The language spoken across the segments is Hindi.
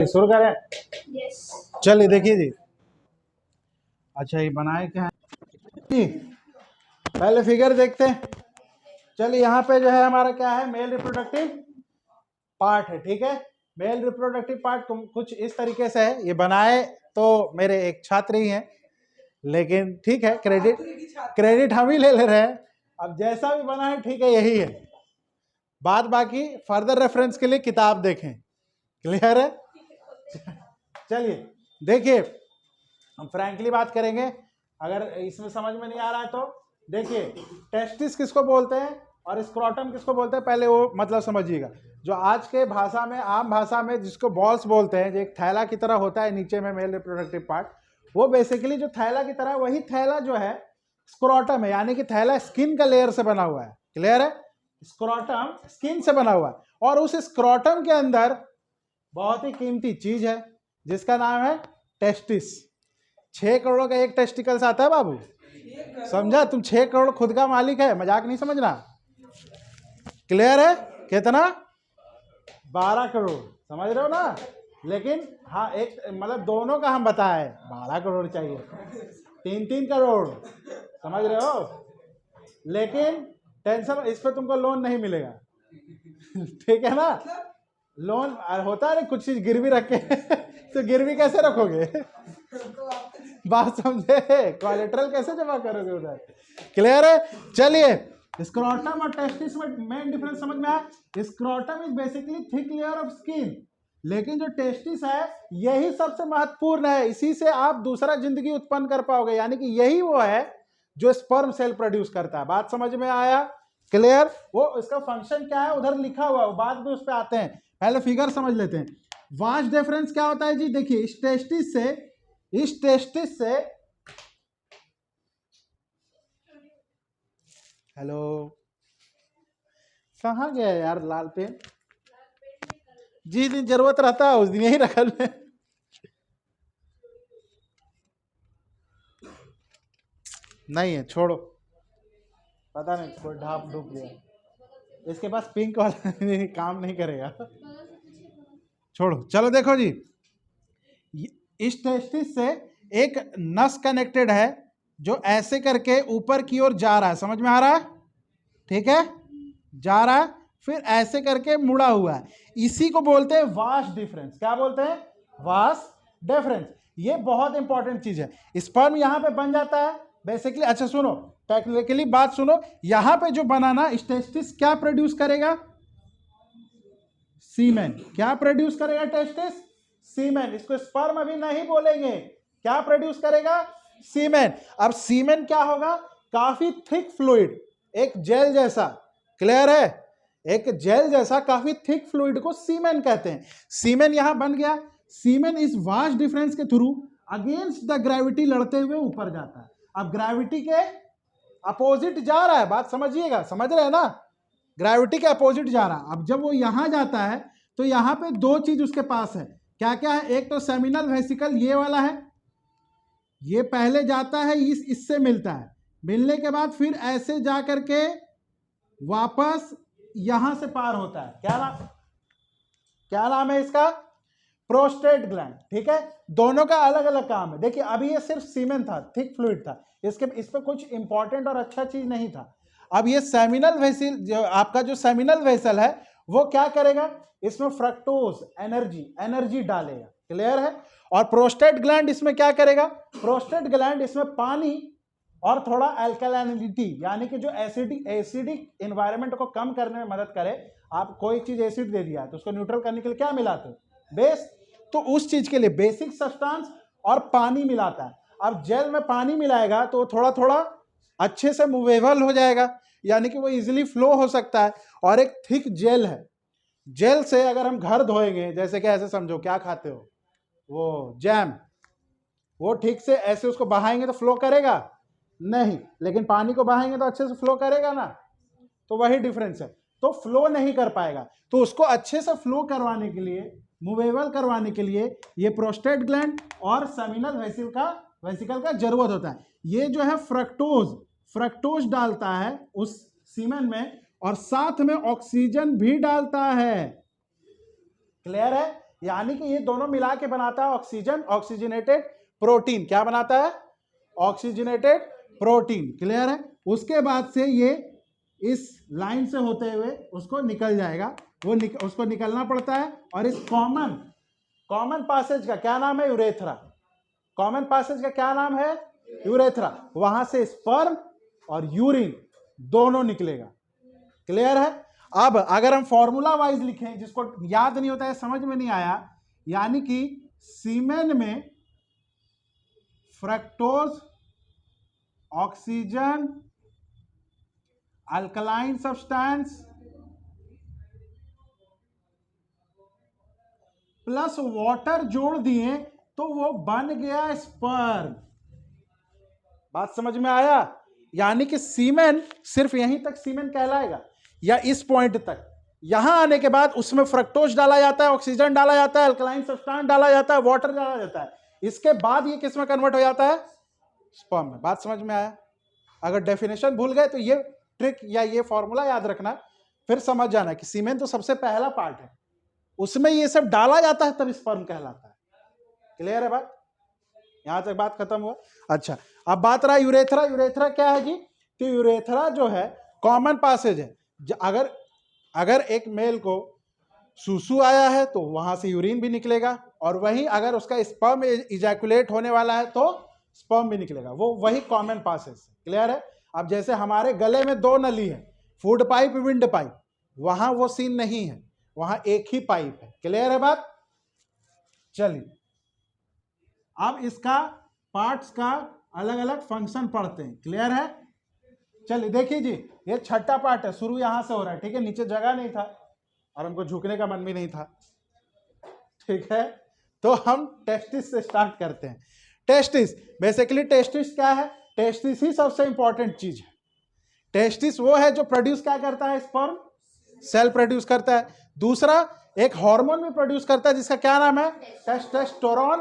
शुरू करें। यस चलिए देखिए जी। अच्छा ये बनाए क्या है जी, पहले फिगर देखते हैं। चलिए यहाँ पे जो है हमारा क्या है, मेल रिप्रोडक्टिव पार्ट है। ठीक है, मेल रिप्रोडक्टिव पार्ट कुछ इस तरीके से है। ये बनाए तो मेरे एक छात्र ही हैं, लेकिन ठीक है, क्रेडिट हम ही ले रहे हैं। अब जैसा भी बना है ठीक है, यही है। बात बाकी फर्दर रेफरेंस के लिए किताब देखें। क्लियर है? चलिए देखिए, हम फ्रैंकली बात करेंगे। अगर इसमें समझ में नहीं आ रहा है तो देखिए, टेस्टिस किसको बोलते हैं और स्क्रोटम किसको बोलते हैं, पहले वो मतलब समझिएगा। जो आज के भाषा में, आम भाषा में जिसको बॉल्स बोलते हैं, जो एक थैला की तरह होता है नीचे में मेल रिप्रोडक्टिव पार्ट, वो बेसिकली जो थैला की तरह, वही थैला जो है स्क्रोटम है। यानी कि थैला स्किन का लेयर से बना हुआ है। क्लियर है? स्क्रोटम स्किन से बना हुआ है, और उस स्क्रोटम के अंदर बहुत ही कीमती चीज है जिसका नाम है टेस्टिस। 6 करोड़ का एक टेस्टिकल्स आता है बाबू, समझा? तुम 6 करोड़ खुद का मालिक है, मजाक नहीं समझना। क्लियर है? कितना? 12 करोड़, समझ रहे हो ना? लेकिन हाँ, एक मतलब दोनों का हम बताए 12 करोड़ चाहिए, 3-3 करोड़, समझ रहे हो? लेकिन टेंशन, इस पर तुमको लोन नहीं मिलेगा। ठीक है ना? लोन होता है ना, कुछ चीज गिरवी रखे तो गिरवी कैसे रखोगे? बात समझे? कोलेटरल कैसे जमा करोगे उधर? क्लियर है? चलिए, स्क्रोटम और टेस्टिस में मेन डिफरेंस समझ में आया। Scrotum is basically thick layer of skin, लेकिन जो टेस्टिस है यही सबसे महत्वपूर्ण है। इसी से आप दूसरा जिंदगी उत्पन्न कर पाओगे, यानी कि यही वो है जो स्पर्म सेल प्रोड्यूस करता है। बात समझ में आया? क्लियर? वो इसका फंक्शन क्या है उधर लिखा हुआ है, बाद में उस पर आते हैं, पहले फिगर समझ लेते हैं। वास्ट डिफरेंस क्या होता है जी? देखिए, इस टेस्टिस से हेलो, कहाँ गया यार लाल पेन? जिस दिन जरूरत रहता है उस दिन यही रखल है। नहीं है, छोड़ो, पता नहीं कोई ढाप डूब गया। इसके पास पिंक वाला काम नहीं करेगा, छोड़ो। चलो देखो जी, इस टेस्टिस से एक नस कनेक्टेड है जो ऐसे करके ऊपर की ओर जा रहा है, समझ में आ रहा है? ठीक है, जा रहा है, फिर ऐसे करके मुड़ा हुआ है। इसी को बोलते हैं वास्ट डिफरेंस। क्या बोलते हैं? Vast difference. ये बहुत इंपॉर्टेंट चीज है। स्पर्म यहां पे बन जाता है बेसिकली। अच्छा सुनो, टेक्निकली बात सुनो, यहां पे जो बनाना टेस्टिस क्या प्रोड्यूस करेगा? सीमेन। क्या प्रोड्यूस करेगा टेस्टिस? सीमेन। इसको स्पर्म अभी नहीं बोलेंगे। क्या प्रोड्यूस करेगा? सीमेन। अब सीमेन क्या होगा? काफी थिक फ्लूइड, एक जेल जैसा। क्लियर है? एक जेल जैसा काफी थिक फ्लूइड को सीमेन कहते हैं। सीमेन यहां बन गया। सीमेन इस वास्ट डिफरेंस के थ्रू अगेंस्ट द ग्रेविटी लड़ते हुए ऊपर जाता है। अब ग्रेविटी के अपोजिट जा रहा है, बात समझिएगा, समझ रहे हैं ना? ग्रेविटी के अपोजिट जा रहा। अब जब वो यहां जाता है तो यहां पे दो चीज उसके पास है। क्या क्या है? एक तो सेमिनल वेसिकल, ये वाला है, ये पहले जाता है, इससे मिलता है, मिलने के बाद फिर ऐसे जा करके वापस यहां से पार होता है। क्या नाम है इसका? Prostate gland. ठीक है, दोनों का अलग अलग काम है। देखिए, अभी ये सिर्फ सीमेन था, थिक फ्लूइड था, इस पे कुछ इंपॉर्टेंट और अच्छा चीज नहीं था। अब ये सेमिनल वेसल, जो आपका जो सेमिनल वेसल है, वो क्या करेगा? इसमें फ्रक्टोज एनर्जी डालेगा। क्लियर है? और प्रोस्टेट ग्लैंड इसमें क्या करेगा? प्रोस्टेट ग्लैंड इसमें पानी और थोड़ा अल्कलाइनिटी, यानी कि जो एसिडिक एनवायरनमेंट को कम करने में मदद करे। आप कोई चीज एसिड दे दिया तो उसको न्यूट्रल करने के लिए क्या मिलाते हो? बेस। तो उस चीज के लिए बेसिक सब्सटेंस और पानी मिलाता है। अब जेल में पानी मिलाएगा तो थोड़ा थोड़ा अच्छे से मूवेबल हो जाएगा, यानी कि वो इजीली फ्लो हो सकता है। और एक थिक जेल है, जेल से अगर हम घर धोएंगे, जैसे कि ऐसे समझो, क्या खाते हो वो जैम, वो ठीक से ऐसे उसको बहाएंगे तो फ्लो करेगा नहीं, लेकिन पानी को बहाएंगे तो अच्छे से फ्लो करेगा ना। तो वही डिफरेंस है। तो फ्लो नहीं कर पाएगा, तो उसको अच्छे से फ्लो करवाने के लिए, मूवेबल करवाने के लिए ये प्रोस्टेट ग्लैंड और सेमिनल वेसिकल का जरूरत होता है। ये जो है फ्रक्टोज डालता है उस सीमेन में, और साथ में ऑक्सीजन भी डालता है। क्लियर है? यानी कि ये दोनों मिला के बनाता है ऑक्सीजन, ऑक्सीजनेटेड प्रोटीन। क्या बनाता है? Oxygenated protein. क्लियर है? उसके बाद से ये इस लाइन से होते हुए उसको निकल जाएगा, उसको निकलना पड़ता है। और इस कॉमन पासेज का क्या नाम है? यूरेथ्रा। कॉमन पासेज का क्या नाम है? यूरेथ्रा। वहां से स्पर्म और यूरिन दोनों निकलेगा। क्लियर है? अब अगर हम फॉर्मूला वाइज लिखें, जिसको याद नहीं होता है, समझ में नहीं आया, यानी कि सीमेन में fructose, oxygen, alkaline substance plus water जोड़ दिए तो वो बन गया स्पर्म। बात समझ में आया? यानी कि सीमेन सिर्फ यहीं तक सीमेन कहलाएगा, या इस पॉइंट तक। यहां आने के बाद उसमें फ्रक्टोज डाला जाता है, ऑक्सीजन डाला जाता है, अल्कलाइन सब्सटेंस डाला जाता है, वाटर डाला जाता है। इसके बाद ये किस में कन्वर्ट हो जाता है? स्पर्म में। बात समझ में आया? अगर डेफिनेशन भूल गए तो ये ट्रिक या ये फॉर्मूला याद रखना, फिर समझ जाना कि सीमेन तो सबसे पहला पार्ट है, उसमें ये सब डाला जाता है तब स्पर्म कहलाता है। क्लियर है बात? यहां तक बात खत्म हुआ। अच्छा, अब बात रहा यूरेथ्रा। यूरेथ्रा क्या है जी? तो यूरेथ्रा जो है कॉमन पासेज है। अगर एक मेल को सुसु आया है तो वहां से यूरिन भी निकलेगा, और वहीं अगर उसका स्पर्म इजैकुलेट होने वाला है तो स्पर्म भी निकलेगा। वो वही कॉमन पासेज। क्लियर है? अब जैसे हमारे गले में दो नली है, फूड पाइप, विंड पाइप, वहां वो सीन नहीं है, वहां एक ही पाइप है। क्लियर है बात? चलिए, अब इसका पार्ट्स का अलग अलग फंक्शन पढ़ते हैं। क्लियर है? चलिए देखिए जी, ये छठा पार्ट है, शुरू यहां से हो रहा है। ठीक है? नीचे जगह नहीं था और हमको झुकने का मन भी नहीं था। ठीक है, तो हम टेस्टिस से स्टार्ट करते हैं। टेस्टिस, बेसिकली टेस्टिस क्या है? टेस्टिस ही सबसे इंपॉर्टेंट चीज है। टेस्टिस वो है जो प्रोड्यूस क्या करता है? स्पर्म सेल प्रोड्यूस करता है। दूसरा, एक हार्मोन भी प्रोड्यूस करता है जिसका क्या नाम है? टेस्टोस्टेरोन।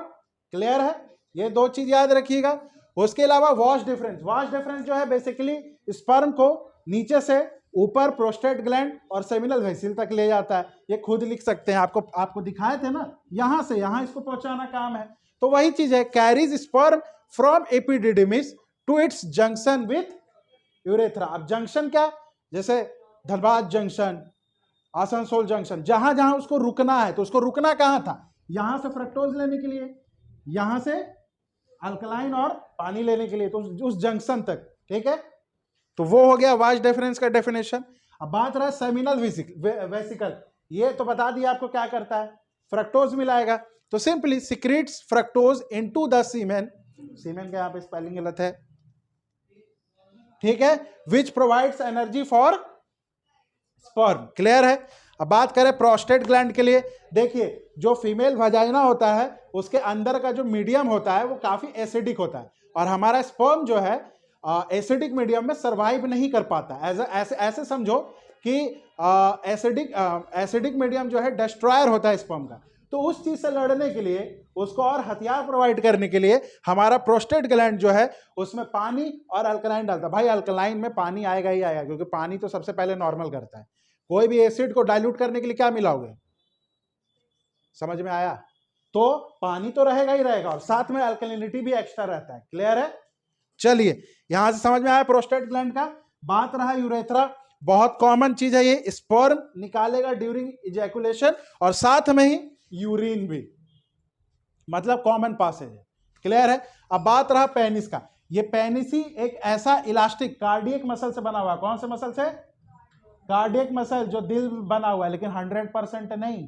क्लियर है? ये दो चीज याद रखिएगा। उसके अलावा वॉश डिफरेंस। वॉश डिफरेंस जो है बेसिकली स्पर्म को नीचे से ऊपर प्रोस्टेट ग्लैंड और सेमिनल वेसिल तक ले जाता है। ये खुद लिख सकते हैं, आपको दिखाए थे ना, यहां से यहां इसको पहुंचाना काम है। तो वही चीज है, carries sperm from epididymis to its junction with urethra. अब जंक्शन क्या? जैसे धनबाद जंक्शन, आसनसोल जंक्शन, जहां जहां उसको रुकना है, तो उसको रुकना कहां था? यहां से फ्रक्टोज लेने के लिए, यहां से अल्कलाइन और पानी लेने के लिए, तो उस जंक्शन तक। ठीक है? तो वो हो गया वाश डिफरेंस का डेफिनेशन। अब बात रहा सेमिनल वेसिकल। ये तो बता दिया आपको क्या करता है, फ्रक्टोज मिलाएगा। तो simply secrets fructose into the semen. Semen का यहां पे स्पेलिंग गलत है, ठीक है, which provides energy for sperm. Clear है? अब बात करें प्रोस्टेट ग्लैंड के लिए। देखिए, जो फीमेल वजाइना होता है उसके अंदर का जो मीडियम होता है वो काफी एसिडिक होता है, और हमारा स्पर्म जो है एसिडिक मीडियम में सरवाइव नहीं कर पाता। ऐसे समझो कि एसिडिक मीडियम जो है डिस्ट्रॉयर होता है स्पर्म का। तो उस चीज से लड़ने के लिए, उसको और हथियार प्रोवाइड करने के लिए, हमारा प्रोस्टेट ग्लैंड जो है उसमें पानी और अल्कलाइन डालता है। भाई अल्कलाइन में पानी आएगा ही आएगा, क्योंकि पानी तो सबसे पहले नॉर्मल करता है। कोई भी एसिड को डाइल्यूट करने के लिए क्या मिलाओगे? समझ में आया? तो पानी तो रहेगा ही रहेगा, और साथ में अल्कलिनिटी भी एक्स्ट्रा रहता है। क्लियर है? चलिए, यहां से समझ में आया प्रोस्टेट ग्लैंड का। बात रहा यूरेथ्रा, बहुत कॉमन चीज है ये। स्पर्म निकालेगा ड्यूरिंग इजैकुलेशन, और साथ में ही यूरिन भी, मतलब कॉमन पासेज है। क्लियर है? अब बात रहा पेनिस का। ये पेनिस ही एक ऐसा इलास्टिक कार्डियक मसल से बना हुआ है। कौन से मसल से? कार्डियक मसल, जो दिल बना हुआ है, लेकिन 100% नहीं।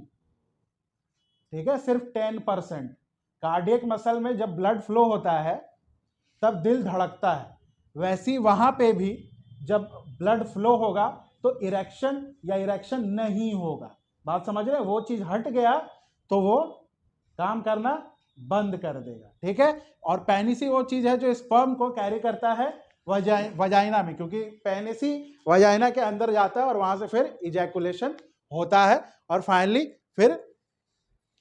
ठीक है? सिर्फ 10%। कार्डियक मसल में जब ब्लड फ्लो होता है तब दिल धड़कता है, वैसी वहां पे भी जब ब्लड फ्लो होगा तो इरेक्शन या इरेक्शन नहीं होगा। बात समझ रहे? वो चीज हट गया तो वो काम करना बंद कर देगा। ठीक है? और पेनिस ही वो चीज है जो स्पर्म को कैरी करता है वजाइना में, क्योंकि पेनिस ही वजाइना के अंदर जाता है और वहां से फिर इजैकुलेशन होता है, और फाइनली फिर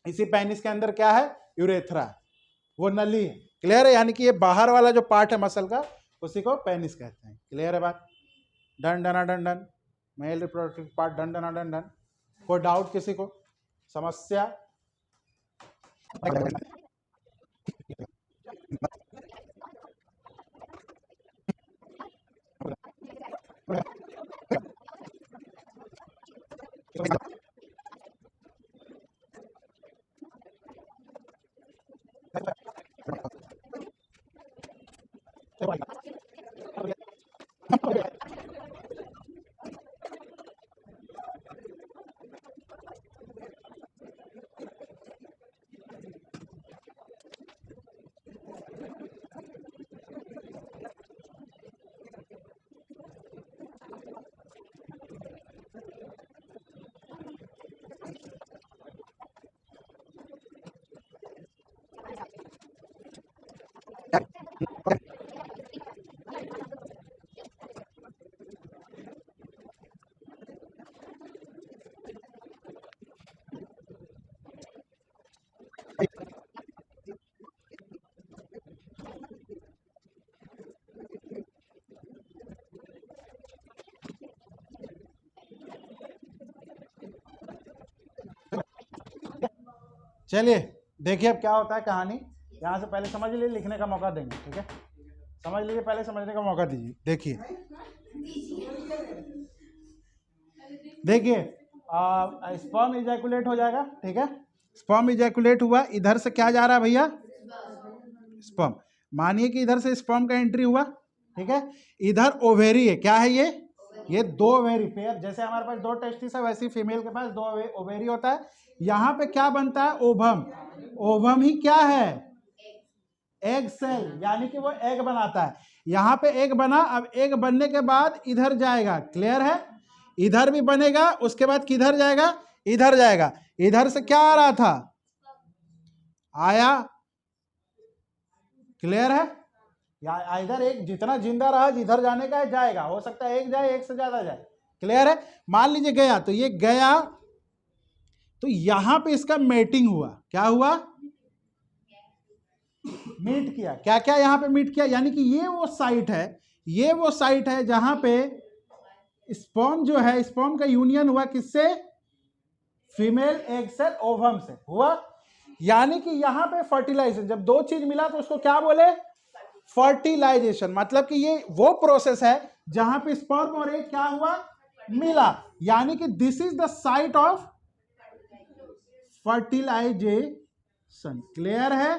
इसी पेनिस के अंदर क्या है? यूरेथ्रा, वो नली है। क्लियर है? यानी कि ये बाहर वाला जो पार्ट है मसल का, उसी को पेनिस कहते हैं। क्लियर है बात? डन डना डन डन। मेल रिप्रोडक्टिव पार्ट डन डना डन डन। कोई डाउट किसी को? समस्या? चलिए देखिए अब क्या होता है कहानी। यहाँ से पहले समझ लीजिए, लिखने का मौका देंगे, ठीक है? समझ लीजिए, पहले समझने का मौका दीजिए। देखिए देखिए स्पर्म इजैकुलेट हो जाएगा, ठीक है? स्पर्म इजैकुलेट हुआ, इधर से क्या जा रहा है भैया? स्पर्म। मानिए कि इधर से स्पर्म का एंट्री हुआ, ठीक है? इधर ओवेरी है, क्या है ये दो ओवेरी पेयर। जैसे हमारे पास दो टेस्टिस है, वैसे फीमेल के पास दो ओवेरी होता है। यहाँ पे क्या बनता है? ओवम। ओवम ही क्या है? एग सेल, यानी कि वो एग बनाता है। यहाँ पे एग बना, अब एग बनने के बाद इधर जाएगा, क्लियर है? इधर भी बनेगा, उसके बाद किधर जाएगा? इधर जाएगा। इधर से क्या आ रहा था? आया, क्लियर है? या इधर एक जितना जिंदा रहा जिधर जाने का है जाएगा, हो सकता है एक जाए, एक से ज्यादा जाए, क्लियर है? मान लीजिए गया, तो ये गया, तो यहां पे इसका मेटिंग हुआ। क्या हुआ? मीट किया। क्या क्या यहां पे मीट किया? यानी कि ये वो साइट है, ये वो साइट है जहां पे स्पर्म जो है, स्पर्म का यूनियन हुआ किससे? फीमेल एग सेल ओवम से हुआ। यानी कि यहां पे फर्टिलाइजेशन, जब दो चीज मिला तो उसको क्या बोले? फर्टिलाइजेशन। मतलब कि ये वो प्रोसेस है जहां पे स्पर्म और एग क्या हुआ? मिला। यानी कि this is the site of fertilization. Clear है?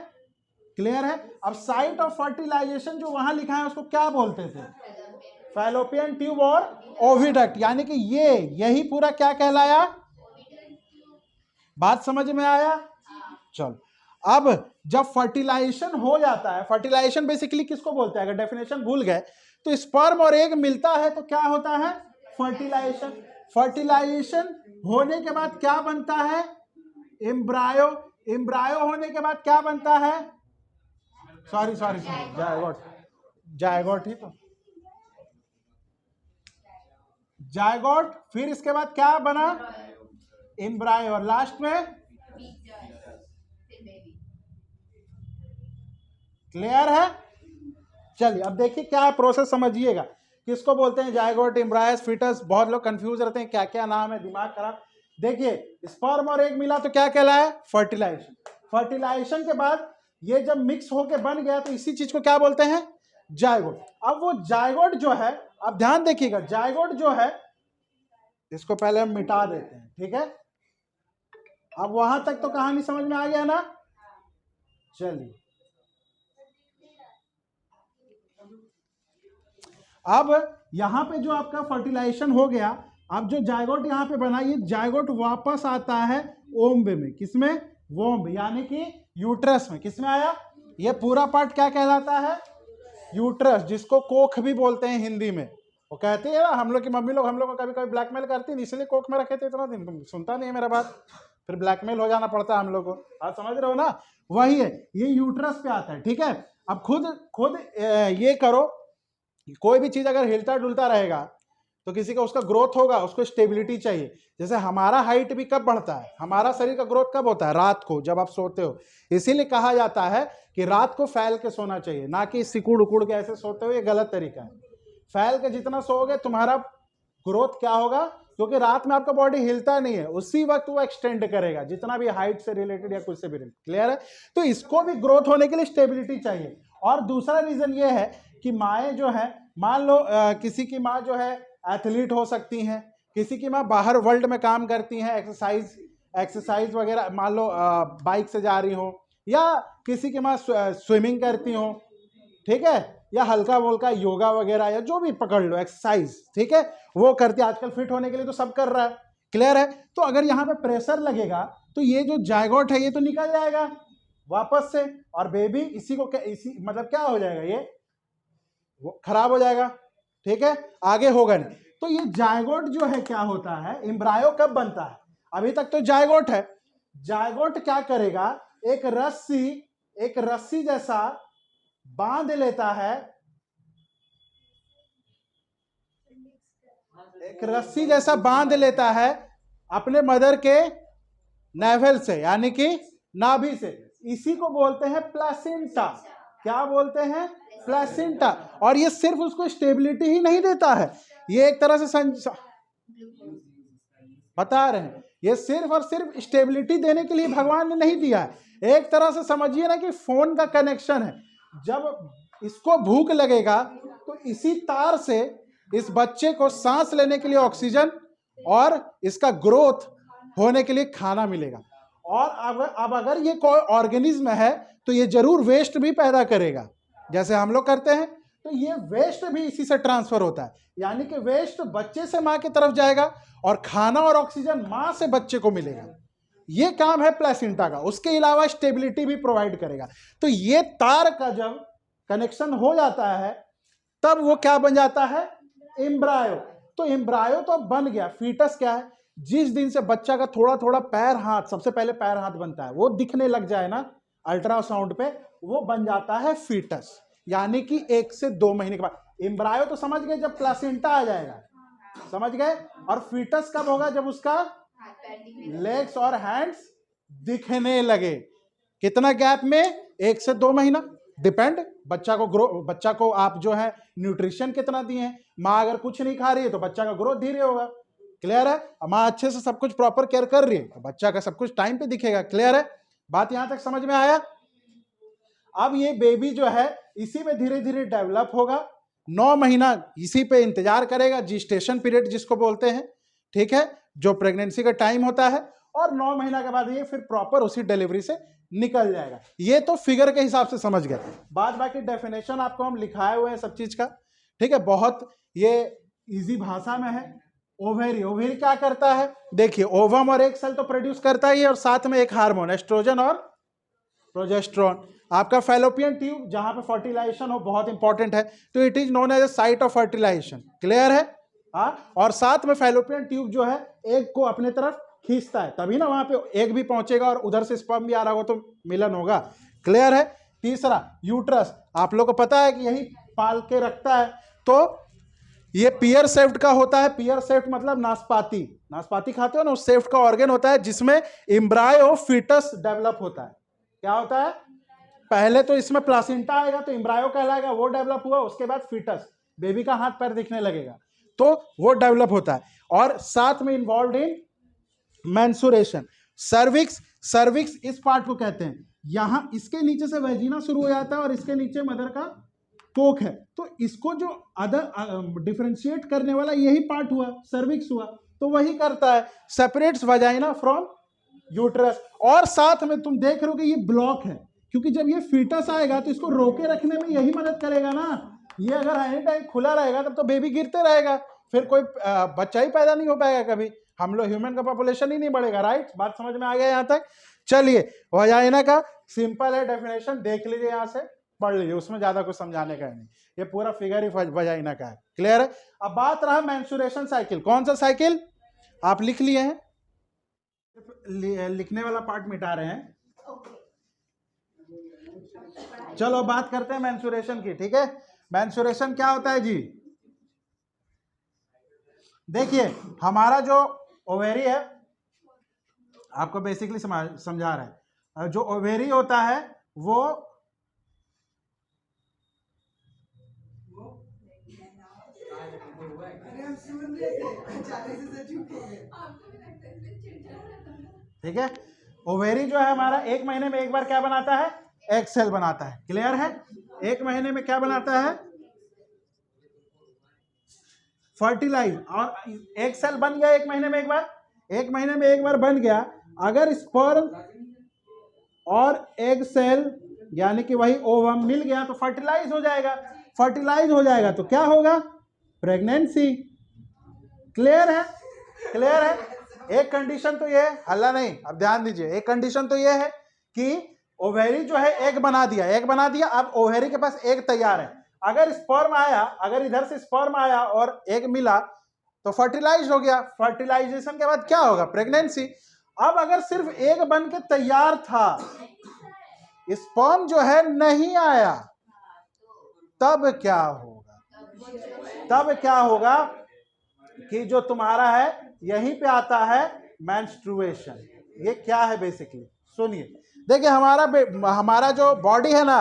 क्लियर है? अब साइट ऑफ फर्टिलाइजेशन जो वहां लिखा है उसको क्या बोलते थे? फैलोपियन ट्यूब और ओविडक्ट। यानी कि यही पूरा क्या कहलाया? बात समझ में आया? चलो, अब जब फर्टिलाइजेशन हो जाता है, फर्टिलाइजेशन बेसिकली किसको बोलते हैं? अगर डेफिनेशन भूल गए तो स्पर्म और एग मिलता है तो क्या होता है? फर्टिलाइजेशन। फर्टिलाइजेशन होने के बाद क्या बनता है? एम्ब्रायो। एम्ब्रायो होने के बाद क्या बनता है? Sorry zygote. जायगोट ही तो, जायगोट। फिर इसके बाद क्या बना? एम्ब्रायो। और लास्ट में क्लियर है? चलिए अब देखिए क्या है प्रोसेस, समझिएगा। किसको बोलते हैं? Zygote, embryos, foetus. बहुत लोग कंफ्यूज रहते हैं क्या क्या नाम है, दिमाग खराब। देखिए स्पर्म और एग मिला तो क्या कहलाया? फर्टिलाइजेशन। फर्टिलाइजेशन के बाद ये जब मिक्स होके बन गया तो इसी चीज को क्या बोलते हैं? जायगोट। अब वो जायगोट जो है, अब ध्यान देखिएगा, जायगोट जो है इसको पहले हम मिटा देते हैं, ठीक है? अब वहां तक तो कहानी समझ में आ गया ना? चलिए अब यहां पे जो आपका फर्टिलाइजेशन हो गया, अब जो जायगोट यहां पे बना, ये जायगोट वापस आता है ओम्ब में। किसमें? वोम्ब, यानी कि यूट्रस में। किसमें आया? ये पूरा पार्ट क्या कहलाता है? यूट्रस, जिसको कोख भी बोलते हैं हिंदी में। वो कहते हैं ना, हम लोग की मम्मी लोग हम लोग को कभी कभी ब्लैकमेल करती है, इसलिए कोख में रखे थे इतना दिन। तुम सुनता नहीं है मेरा बात, फिर ब्लैकमेल हो जाना पड़ता है हम लोग को। आप समझ रहे हो ना? वही है, ये यूट्रस पे आता है, ठीक है? अब खुद ये करो, कोई भी चीज अगर हिलता डुलता रहेगा तो किसी का उसका ग्रोथ होगा, उसको स्टेबिलिटी चाहिए। जैसे हमारा हाइट भी कब बढ़ता है? हमारा शरीर का ग्रोथ कब होता है? रात को, जब आप सोते हो। इसीलिए कहा जाता है कि रात को फैल के सोना चाहिए, ना कि सिकुड़ उकुड़ के ऐसे सोते हो, ये गलत तरीका है। फैल के जितना सोओगे तुम्हारा ग्रोथ क्या होगा? क्योंकि रात में आपका बॉडी हिलता नहीं है, उसी वक्त वो एक्सटेंड करेगा जितना भी हाइट से रिलेटेड या कुछ से भी रिलेटेड। क्लियर है? तो इसको भी ग्रोथ होने के लिए स्टेबिलिटी चाहिए। और दूसरा रीजन ये है कि माएँ जो है, मान लो किसी की माँ जो है एथलीट हो सकती हैं, किसी की माँ बाहर वर्ल्ड में काम करती हैं, एक्सरसाइज वगैरह, मान लो बाइक से जा रही हो, या किसी की माँ स्विमिंग करती हो, ठीक है, या हल्का बोल्का योगा वगैरह या जो भी पकड़ लो एक्सरसाइज, ठीक है, वो करती है। आजकल फिट होने के लिए तो सब कर रहा है। क्लियर है? तो अगर यहाँ पे प्रेशर लगेगा तो ये जो जायगोट है ये तो निकल जाएगा वापस से, और बेबी इसी को इसी मतलब क्या हो जाएगा, ये वो खराब हो जाएगा। ठीक है, आगे होगा नहीं। तो ये जायगोट जो है क्या होता है, एम्ब्रायो कब बनता है? अभी तक तो जायगोट है। जायगोट क्या करेगा, एक रस्सी जैसा बांध लेता है, एक रस्सी जैसा बांध लेता है अपने मदर के नेवल से, यानी कि नाभि से। इसी को बोलते हैं प्लेसेंटा। क्या बोलते हैं? प्लेसेंटा। और ये सिर्फ उसको स्टेबिलिटी ही नहीं देता है, ये एक तरह से बता रहे हैं, ये सिर्फ और सिर्फ स्टेबिलिटी देने के लिए भगवान ने नहीं दिया है। एक तरह से समझिए ना कि फोन का कनेक्शन है। जब इसको भूख लगेगा तो इसी तार से इस बच्चे को सांस लेने के लिए ऑक्सीजन और इसका ग्रोथ होने के लिए खाना मिलेगा। और अब अगर ये कोई ऑर्गेनिज्म है तो ये जरूर वेस्ट भी पैदा करेगा, जैसे हम लोग करते हैं। तो ये वेस्ट भी इसी से ट्रांसफर होता है, यानी कि वेस्ट बच्चे से मां की तरफ जाएगा और खाना और ऑक्सीजन मां से बच्चे को मिलेगा। ये काम है प्लेसेंटा का। उसके अलावा स्टेबिलिटी भी प्रोवाइड करेगा। तो ये तार का जब कनेक्शन हो जाता है तब वो क्या बन जाता है, एम्ब्रायो। तो एम्ब्रायो तो बन गया। फीटस क्या है, जिस दिन से बच्चा का थोड़ा थोड़ा पैर हाथ, सबसे पहले पैर हाथ बनता है, वो दिखने लग जाए ना अल्ट्रासाउंड पे, वो बन जाता है फीटस, यानी कि 1 से 2 महीने के बाद। एम्ब्रायो तो समझ गए जब प्लेसेंटा आ जाएगा, समझ गए। और फीटस कब होगा, जब उसका लेग्स और हैंड्स दिखने लगे। कितना गैप में, 1 से 2 महीना, डिपेंड बच्चा को आप जो है न्यूट्रिशन कितना दिए हैं। माँ अगर कुछ नहीं खा रही है तो बच्चा का ग्रोथ धीरे होगा। क्लियर है? माँ अच्छे से सब कुछ प्रॉपर केयर कर रही है तो बच्चा का सब कुछ टाइम पे दिखेगा। क्लियर है? बात यहां तक समझ में आया? अब ये बेबी जो है इसी में धीरे धीरे डेवलप होगा। 9 महीना इसी पे इंतजार करेगा, जिस्टेशन पीरियड जिसको बोलते हैं, ठीक है, जो प्रेगनेंसी का टाइम होता है। और 9 महीना के बाद ये फिर प्रॉपर उसी डिलीवरी से निकल जाएगा। ये तो फिगर के हिसाब से समझ गए। बाद बाकी डेफिनेशन आपको हम लिखाए हुए हैं सब चीज का, ठीक है, बहुत ये इजी भाषा में है। ओवेरी क्या करता है, देखिए, ओवम और एक सेल तो प्रोड्यूस करता ही है, और साथ में एक हार्मोन एस्ट्रोजन और प्रोजेस्टेरोन। आपका फैलोपियन ट्यूब जहां पे फर्टिलाइजेशन हो, बहुत इंपॉर्टेंट है, तो it is known as a site of fertilization. Clear है? और साथ में फैलोपियन ट्यूब जो है एग को अपने तरफ खींचता है, तभी ना वहां पे एग भी पहुंचेगा और उधर से स्पर्म भी आ रहा होगा तो मिलन होगा। क्लियर है? तीसरा यूट्रस, आप लोग को पता है कि यही पाल के रखता है। तो ये पियर शेफ्ट का होता है। पियर शेफ्ट मतलब नाशपाती खाते हो ना, उस शेफ्ट का ऑर्गन होता है जिसमें एम्ब्रायो फीटस डेवलप होता है। क्या होता है, पहले तो इसमें प्लासेंटा आएगा तो एम्ब्रायो कहलाएगा, वो डेवलप हुआ, उसके बाद फीटस, बेबी का हाथ पैर दिखने लगेगा तो वो डेवलप होता है। और साथ में इन्वॉल्व इन मेंसुरेशन। सर्विक्स इस पार्ट को कहते हैं, यहां इसके नीचे से वेजिना शुरू हो जाता है और इसके नीचे मदर का कोक है। तो इसको जो अदर डिफरेंशिएट करने वाला यही पार्ट हुआ, सर्विक्स हुआ, तो वही करता है, सेपरेट्स वजाइना फ्रॉम यूट्रस। और साथ में तुम देख रहे हो कि ये ब्लॉक है, क्योंकि जब ये फीटस आएगा तो इसको रोके रखने में यही मदद करेगा ना। ये अगर एनी टाइम खुला रहेगा तब तो बेबी गिरते रहेगा, फिर कोई बच्चा ही पैदा नहीं हो पाएगा कभी, हम लोग ह्यूमन का पॉपुलेशन ही नहीं बढ़ेगा। राइट? बात समझ में आ गया यहां तक? चलिए, वजाइना का सिंपल है डेफिनेशन, देख लीजिए, यहां से पढ़ लीजिए, उसमें ज्यादा कुछ समझाने का नहीं, ये पूरा फिगर ही वजाइना का है। क्लियर है? अब बात रहा मेंस्ट्रुएशन साइकिल। कौन सा साइकिल आप लिख लिए हैं? लिखने वाला पार्ट मिटा रहे हैं। चलो बात करते हैं मेंस्ट्रुएशन की। ठीक है, मेंस्ट्रुएशन क्या होता है जी? देखिए, हमारा जो ओवेरी है, आपको बेसिकली समझा रहा है, जो ओवेरी होता है वो ठीक है। ओवेरी जो है हमारा 1 महीने में एक बार क्या बनाता है, एग सेल बनाता है। क्लियर है। 1 महीने में क्या बनाता है, फर्टिलाइज। और एग सेल बन गया 1 महीने में एक बार, 1 महीने में एक बार बन गया। अगर स्पर्म और एग सेल यानी कि वही ओवम मिल गया तो फर्टिलाइज हो जाएगा। फर्टिलाइज हो जाएगा तो क्या होगा, प्रेगनेंसी। क्लियर है, क्लियर है। एक कंडीशन तो ये है, हल्ला नहीं, अब ध्यान दीजिए। एक कंडीशन तो ये है कि ओवेरी जो है एग बना दिया, एग बना दिया, अब ओवेरी के पास एग तैयार है। अगर स्पर्म आया, अगर इधर से स्पर्म आया और एग मिला तो फर्टिलाइज हो गया। फर्टिलाइजेशन के बाद क्या होगा, प्रेगनेंसी। अब अगर सिर्फ एग बन के तैयार था, स्पर्म जो है नहीं आया, तब क्या होगा, तब क्या होगा कि जो तुम्हारा है यहीं पे आता है मेंस्ट्रुएशन। ये क्या है बेसिकली, सुनिए। देखिए हमारा जो बॉडी है ना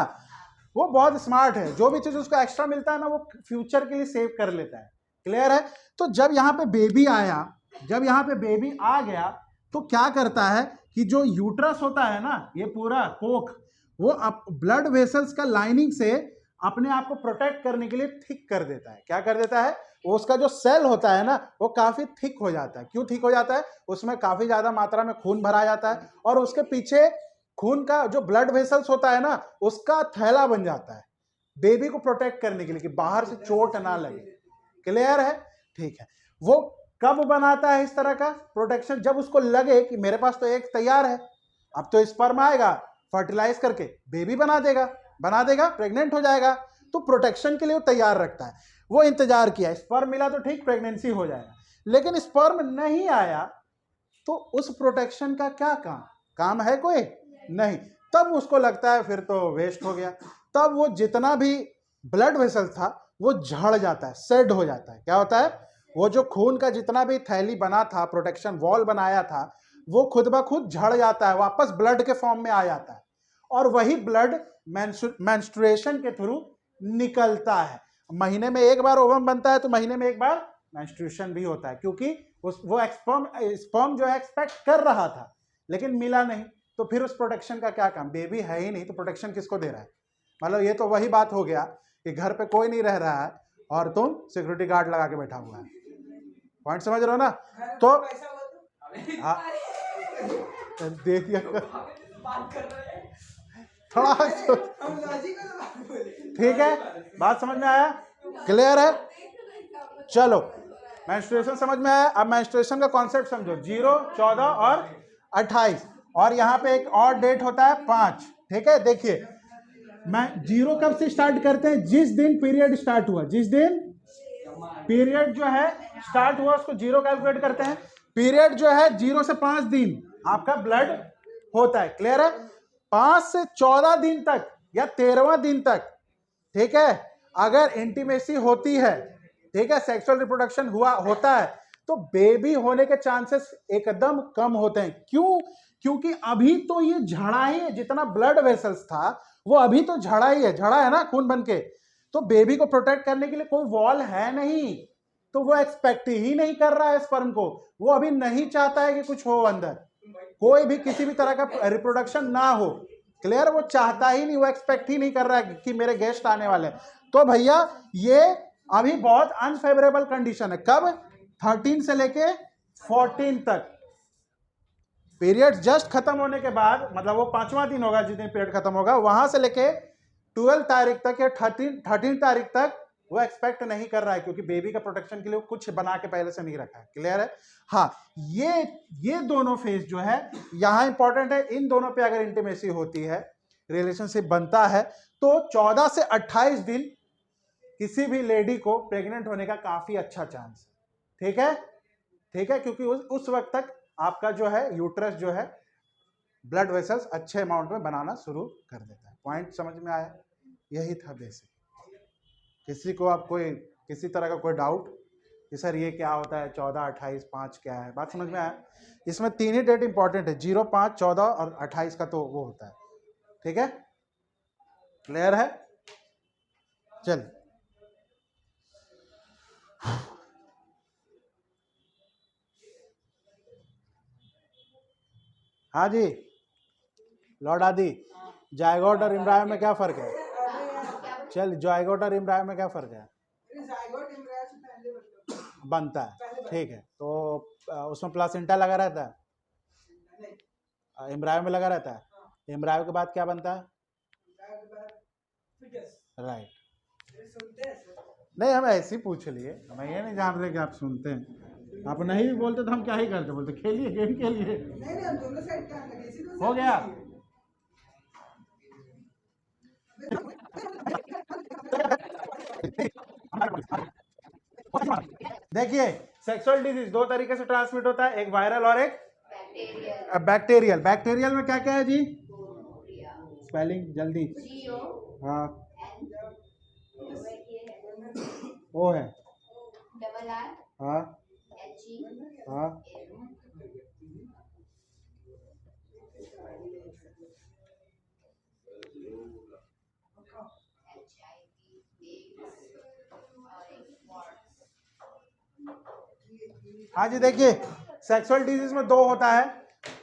वो बहुत स्मार्ट है। जो भी चीज उसको एक्स्ट्रा मिलता है ना वो फ्यूचर के लिए सेव कर लेता है। क्लियर है। तो जब यहाँ पे बेबी आया, जब यहाँ पे बेबी आ गया तो क्या करता है कि जो यूट्रस होता है ना, ये पूरा कोख, वो ब्लड वेसल्स का लाइनिंग से अपने आप को प्रोटेक्ट करने के लिए थिक कर देता है। क्या कर देता है, वो उसका जो सेल होता है ना वो काफी थिक हो जाता है। क्यों थिक हो जाता है, उसमें काफी ज्यादा मात्रा में खून भरा जाता है और उसके पीछे खून का जो ब्लड वेसल्स होता है ना उसका थैला बन जाता है बेबी को प्रोटेक्ट करने के लिए कि बाहर से चोट ना लगे। क्लियर है, ठीक है। वो कब बनाता है इस तरह का प्रोटेक्शन, जब उसको लगे कि मेरे पास तो एक तैयार है, अब तो स्पर्म आएगा, फर्टिलाइज करके बेबी बना देगा, प्रेग्नेंट हो जाएगा। तो प्रोटेक्शन के लिए वो तैयार रखता है। वो इंतजार किया, स्पर्म मिला तो ठीक, प्रेगनेंसी हो जाएगा। लेकिन स्पर्म नहीं आया तो उस प्रोटेक्शन का क्या काम है कोई नहीं। तब उसको लगता है फिर तो वेस्ट हो गया। तब वो जितना भी ब्लड वेसल था वो झड़ जाता है, सेड हो जाता है। क्या होता है, वो जो खून का जितना भी थैली बना था, प्रोटेक्शन वॉल बनाया था, वो खुद ब खुद झड़ जाता है, वापस ब्लड के फॉर्म में आ जाता है। और वही ब्लड मेंस्ट्रुएशन के थ्रू निकलता है। महीने में एक बार ओवम बनता है तो महीने में एक बार मेंस्ट्रुएशन भी होता है, क्योंकि वो स्पर्म जो है एक्सपेक्ट कर रहा था लेकिन मिला नहीं। तो फिर उस प्रोटेक्शन का क्या काम, बेबी है ही नहीं तो प्रोटेक्शन किसको दे रहा है। मतलब ये तो वही बात हो गया कि घर पे कोई नहीं रह रहा है और तुम सिक्योरिटी गार्ड लगा के बैठा हुआ है। पॉइंट समझ रहे हो ना। तो दे दिया थोड़ा, ठीक है, बात समझ में आया, क्लियर है। चलो मेंस्ट्रुएशन समझ में आया। अब मेंस्ट्रुएशन का कॉन्सेप्ट समझो, 0, 14 और 28। और यहाँ पे एक और डेट होता है 5। ठीक है, देखिए मैं 0 कब से स्टार्ट करते हैं, जिस दिन पीरियड स्टार्ट हुआ, जिस दिन पीरियड जो है स्टार्ट हुआ उसको 0 कैलकुलेट करते हैं। पीरियड जो है 0 से 5 दिन आपका ब्लड होता है। क्लियर है। 5 से 14 दिन तक या 13वां दिन तक, ठीक है, अगर इंटीमेसी होती है, ठीक है, सेक्सुअल रिप्रोडक्शन होता है तो बेबी होने के चांसेस एकदम कम होते हैं। क्यों, क्योंकि अभी तो ये झड़ा ही है, जितना ब्लड वेसल्स था वो अभी तो झड़ा है ना खून बन के। तो बेबी को प्रोटेक्ट करने के लिए कोई वॉल है नहीं, तो वो एक्सपेक्ट ही नहीं कर रहा है स्पर्म को। वो अभी नहीं चाहता है कि कुछ हो अंदर, कोई भी किसी भी तरह का रिप्रोडक्शन ना हो। क्लियर, वो चाहता ही नहीं, वो एक्सपेक्ट ही नहीं कर रहा है कि मेरे गेस्ट आने वाले। तो भैया ये अभी बहुत अनफेवरेबल कंडीशन है। कब, 13 से लेके 14 तक। पीरियड जस्ट खत्म होने के बाद, मतलब वो 5वां दिन होगा जिस दिन पीरियड खत्म होगा, वहां से लेके 12 तारीख तक या 13 तारीख तक वो एक्सपेक्ट नहीं कर रहा है, क्योंकि बेबी का प्रोटेक्शन के लिए कुछ बना के पहले से नहीं रखा है। क्लियर है। हाँ, ये दोनों फेज जो है यहां इंपॉर्टेंट है। इन दोनों पे अगर इंटीमेसी होती है, रिलेशनशिप बनता है, तो 14 से 28 दिन किसी भी लेडी को प्रेग्नेंट होने का काफी अच्छा चांस है। ठीक है, ठीक है, क्योंकि उस वक्त तक आपका जो है यूट्रस जो है ब्लड वेसल्स अच्छे अमाउंट में बनाना शुरू कर देता है। पॉइंट समझ में आया, यही था बेसिक। किसी को आप किसी तरह का कोई डाउट कि सर ये क्या होता है, 14, 28, 5 क्या है, बात समझ में आया। इसमें 3 ही डेट इंपॉर्टेंट है, 0, 5, 14 और 28 का तो वो होता है। ठीक है, क्लियर है। चल हाँ जी लॉर्ड आदि, जायगोट और इम्ब्रायो में क्या फर्क है? चल जायगोट और इम्ब्रायो में क्या फर्क है? बनता है, ठीक है। तो उसमें प्लासेंटा लगा रहता है, इम्ब्रायो में लगा रहता है। इम्ब्रायो के बाद क्या बनता है? राइट। नहीं हम ऐसे ही पूछ लिए, हम ये नहीं जान रहे कि आप सुनते हैं। आप नहीं भी बोलते तो हम क्या ही करते, बोलते खेलिए गेम खेलिए। हो गया। देखिए सेक्सुअल डिजीज दो तरीके से ट्रांसमिट होता है, एक वायरल और एक बैक्टीरियल। बैक्टीरियल में क्या क्या है जी? स्पेलिंग जल्दी। हाँ वो है, हाँ हाँ हाँ जी। देखिए सेक्सुअल डिजीज में दो होता है,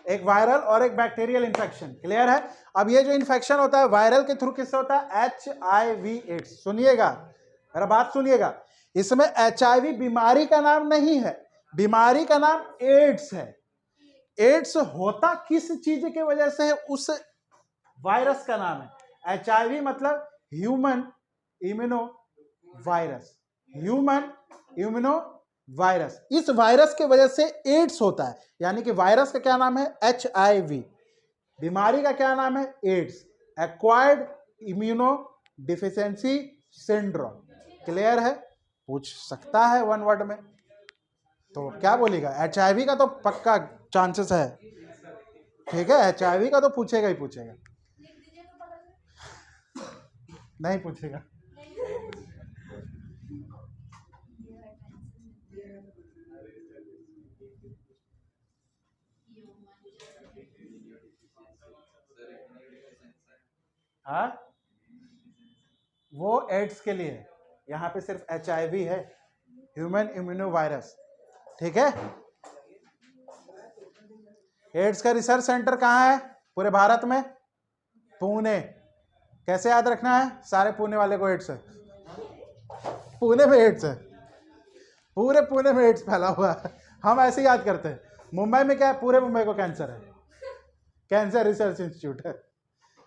एक वायरल और एक बैक्टीरियल इन्फेक्शन। क्लियर है? अब ये जो इन्फेक्शन होता है वायरल के थ्रू किससे होता है? HIV AIDS. सुनिएगा मेरा बात सुनिएगा, इसमें HIV बीमारी का नाम नहीं है, बीमारी का नाम एड्स है। एड्स होता किस चीज की वजह से है? उस वायरस का नाम है HIV, मतलब human immuno virus. Human immuno virus, इस वायरस के वजह से एड्स होता है। यानी कि वायरस का क्या नाम है? HIV। बीमारी का क्या नाम है? AIDS, acquired immunodeficiency syndrome. Clear है? पूछ सकता है वन वर्ड में, तो क्या बोलेगा? HIV का तो पक्का चांसेस है, ठीक है। HIV का तो पूछेगा ही पूछेगा, नहीं पूछेगा। हाँ वो एड्स के लिए, यहाँ पे सिर्फ HIV है, ह्यूमन इम्यूनो वायरस, ठीक है। एड्स का रिसर्च सेंटर कहाँ है पूरे भारत में? पुणे। कैसे याद रखना है? सारे पुणे वाले को एड्स है, पुणे में एड्स है, पूरे पुणे में एड्स फैला हुआ है। हम ऐसे याद करते हैं। मुंबई में क्या है? पूरे मुंबई को कैंसर है, कैंसर रिसर्च इंस्टीट्यूट है।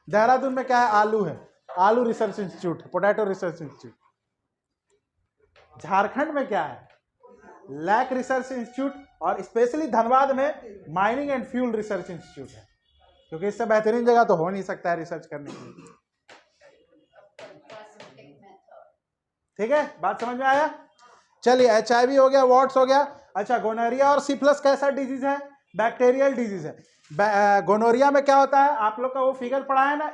देहरादून में क्या है? आलू है, आलू research institute, potato research institute. Jharkhand में क्या है? लैक रिसर्च इंस्टीट्यूट, और स्पेशली धनबाद में mining and fuel research institute है, क्योंकि इससे बेहतरीन जगह तो हो नहीं सकता है रिसर्च करने के लिए। ठीक है, बात समझ में आया? चलिए HIV हो गया, वॉट्स हो गया। अच्छा गोनोरिया और सिफिलिस कैसा डिजीज है? बैक्टीरियल डिजीज है। गोनोरिया में क्या होता है? आप लोग का वो फिगर पढ़ा है ना,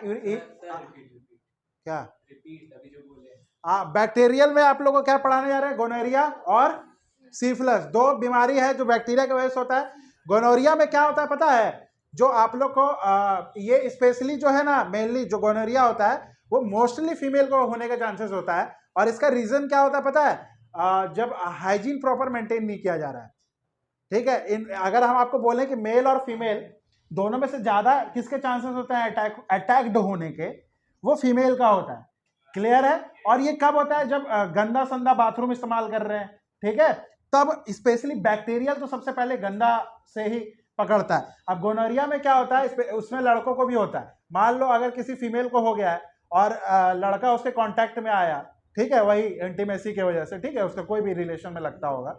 क्या बैक्टीरियल में आप लोगों को क्या पढ़ाने जा रहे हैं? गोनोरिया और सिफिलिस दो बीमारी है जो बैक्टीरिया की वजह से होता है। गोनोरिया में क्या होता है पता है? जो आप लोग को ये स्पेशली जो है ना, मेनली जो गोनोरिया होता है वो मोस्टली फीमेल को होने का चांसेस होता है। और इसका रीजन क्या होता है पता है? जब हाइजीन प्रॉपर मेंटेन नहीं किया जा रहा है, ठीक है। अगर हम आपको बोलें कि मेल और फीमेल दोनों में से ज्यादा किसके चांसेस होते हैं अटैक्ड होने के? वो फीमेल का होता है। क्लियर है? और ये कब होता है? जब गंदा संदा बाथरूम इस्तेमाल कर रहे हैं, ठीक है, तब स्पेशली बैक्टीरियल तो सबसे पहले गंदा से ही पकड़ता है। अब गोनोरिया में क्या होता है? उसमें लड़कों को भी होता है। मान लो अगर किसी फीमेल को हो गया है और लड़का उसके कांटेक्ट में आया, ठीक है, वही इंटीमेसी की वजह से, ठीक है, उसका कोई भी रिलेशन में लगता होगा,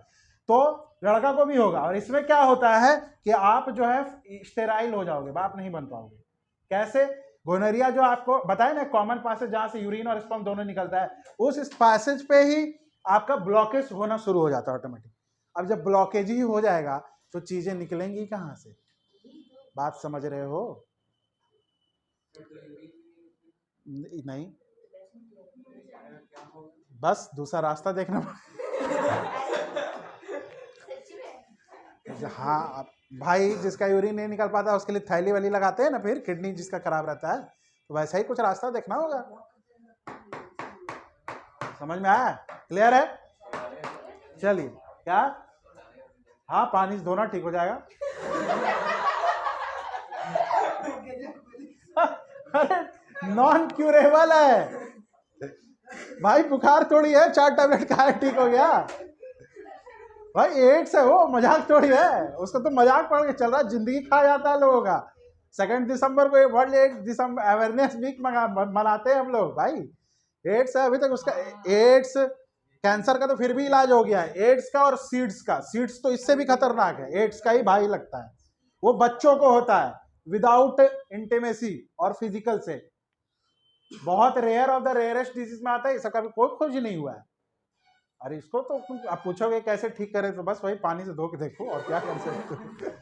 तो लड़का को भी होगा। और इसमें क्या होता है कि आप जो है स्टेराइल हो जाओगे, बाप नहीं बन पाओगे। कैसे? गोनोरिया जो आपको बताया ना, कॉमन पैसेज जहां से यूरिन और स्पर्म दोनों निकलता है, उस पैसेज पे ही आपका ब्लॉकेज होना शुरू हो जाता है ऑटोमेटिक। अब जब ब्लॉकेज ही हो जाएगा तो चीजें निकलेंगी कहां से? बात समझ रहे हो? नहीं, बस दूसरा रास्ता देखना। हाँ भाई, जिसका यूरिन नहीं निकल पाता उसके लिए थैली वाली लगाते हैं ना, फिर किडनी जिसका खराब रहता है, तो वैसा ही कुछ रास्ता देखना होगा। समझ में आया? क्लियर है? चलिए क्या? हाँ पानी से धोना ठीक हो जाएगा। अरे नॉन क्यूरेबल है भाई, बुखार थोड़ी है 4 टैबलेट खाया ठीक हो गया भाई। एड्स है वो, मजाक थोड़ी है, उसका तो मजाक पड़ के चल रहा है, जिंदगी खा जाता है लोगों का। 2 दिसंबर को वर्ल्ड एड्स अवेयरनेस वीक मनाते हैं हम लोग भाई। एड्स है अभी तक उसका, एड्स कैंसर का तो फिर भी इलाज हो गया है, एड्स का और सीड्स का, सीड्स तो इससे भी खतरनाक है, एड्स का ही भाई लगता है। वो बच्चों को होता है विदाउट इंटीमेसी और फिजिकल से, बहुत rare of the rarest disease में आता है, इसका कभी कोई खोज नहीं हुआ है। अरे इसको तो आप पूछोगे कैसे ठीक करें, तो बस वही पानी से धो के देखो, और क्या कर सकते हो।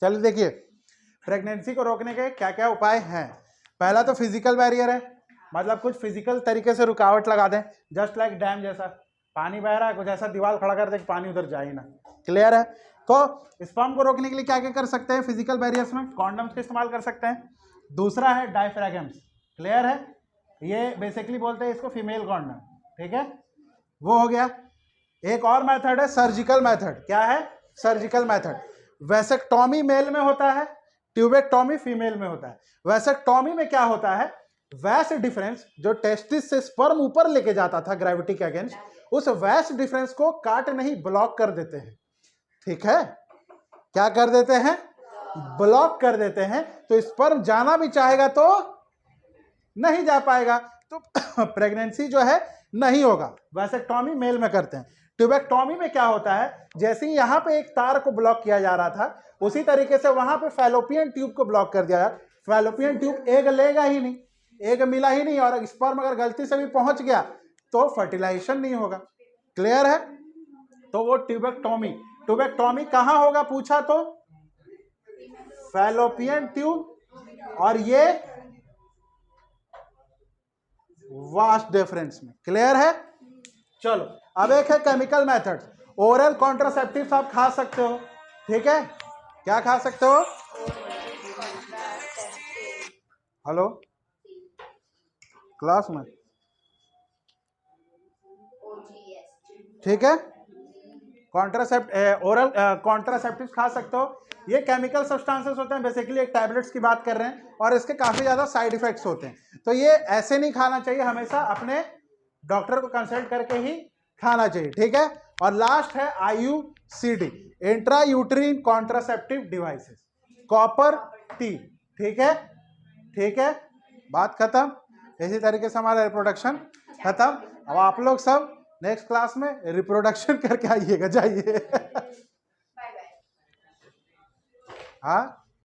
चलिए देखिए, प्रेगनेंसी को रोकने के क्या क्या उपाय हैं। पहला तो फिजिकल बैरियर है, मतलब कुछ फिजिकल तरीके से रुकावट लगा दें, जस्ट लाइक डैम जैसा, पानी बह रहा है, कुछ ऐसा दीवार खड़ा कर दे पानी उधर जाए ना। क्लियर है। तो स्पर्म को रोकने के लिए क्या क्या कर सकते हैं फिजिकल बैरियर्स में, कॉन्डम्स का इस्तेमाल कर सकते हैं। दूसरा है डायफ्रागम्स, क्लियर है, ये बेसिकली बोलते हैं इसको फीमेल कॉन्डम, ठीक है, वो हो गया। एक और मेथड है सर्जिकल मेथड, क्या है सर्जिकल मेथड। वैसेक्टॉमी मेल में होता है, ट्यूबेक्टॉमी फीमेल में होता है। वैसेक्टॉमी में क्या होता है, वैस डिफरेंस जो टेस्टिस से स्पर्म ऊपर लेके जाता था ग्रेविटी के अगेंस्ट, उस वैस डिफरेंस को काट नहीं ब्लॉक कर देते हैं, ठीक है, क्या कर देते हैं, ब्लॉक कर देते हैं। तो स्पर्म जाना भी चाहेगा तो नहीं जा पाएगा, तो प्रेगनेंसी जो है नहीं होगा। वैसेक्टॉमी मेल में करते हैं। ट्यूबेक्टॉमी में क्या होता है, जैसे ही यहां पे एक तार को ब्लॉक किया जा रहा था, उसी तरीके से वहां पे फैलोपियन ट्यूब को ब्लॉक कर दिया। फैलोपियन ट्यूब एग लेगा ही नहीं, एग मिला ही नहीं, और स्पर्म अगर गलती से भी पहुंच गया तो फर्टिलाइजेशन नहीं होगा। क्लियर है। तो वो ट्यूबेक्टॉमी, ट्यूबेक्टॉमी कहां होगा पूछा तो फैलोपियन ट्यूब, और ये वास्ट डिफरेंस में। क्लियर है। चलो अब एक है केमिकल मेथड। ओरल कॉन्ट्रासेप्टिव्स आप खा सकते हो, ठीक है, क्या खा सकते हो, हेलो क्लास में, ठीक है, ओरल कॉन्ट्रासेप्टिव्स खा सकते हो। ये केमिकल सब्सटेंसेस होते हैं, बेसिकली एक टैबलेट्स की बात कर रहे हैं, और इसके काफी ज्यादा साइड इफेक्ट्स होते हैं। तो ये ऐसे नहीं खाना चाहिए, हमेशा अपने डॉक्टर को कंसल्ट करके ही खाना चाहिए, ठीक है। और लास्ट है IUCD, intra uterine contraceptive devices, copper T, ठीक है, ठीक है, बात खत्म। इसी तरीके से हमारा रिप्रोडक्शन खत्म। अब आप लोग सब नेक्स्ट क्लास में रिप्रोडक्शन करके आइएगा, जाइए। हाँ